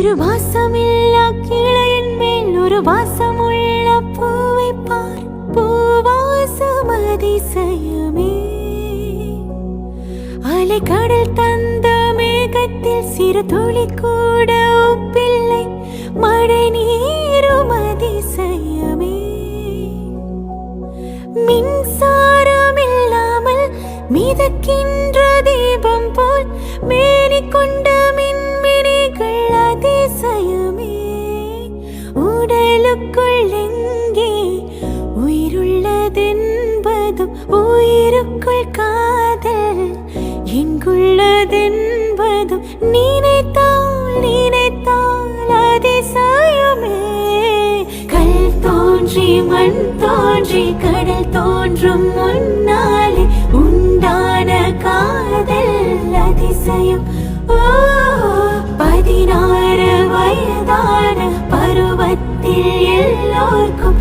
ஒரு வாசமில்லா கிளையின் மேல் ஒரு வாசமுள்ள பூவை பார். பூவாசம் அதிசயமே. அலை கடல் தந்த மேகத்தில் சிறு துளி கூட உப்பில்லை. மழை நீரும் அதிசயமே. மின்சாரம் இல்லாமல் மிதக்கின்ற தீபம் போல் மேனி கொண்ட மின்மினிகள் அதிசயமே. உடலுக்குள் எங்கே உயிருள்ளதென்பதும் உயிருக்குள் காதல் எங்குள்ளதென்பதும் நினைத்தால் நினைத்தால் அதிசயமே. கல் தோன்றி மண் தோன்றி கடல் தோன்றும் முன்னாலே உண்டான காதல் அதிசயம். 16 வயதான பருவத்தில் எல்லோர்க்கும்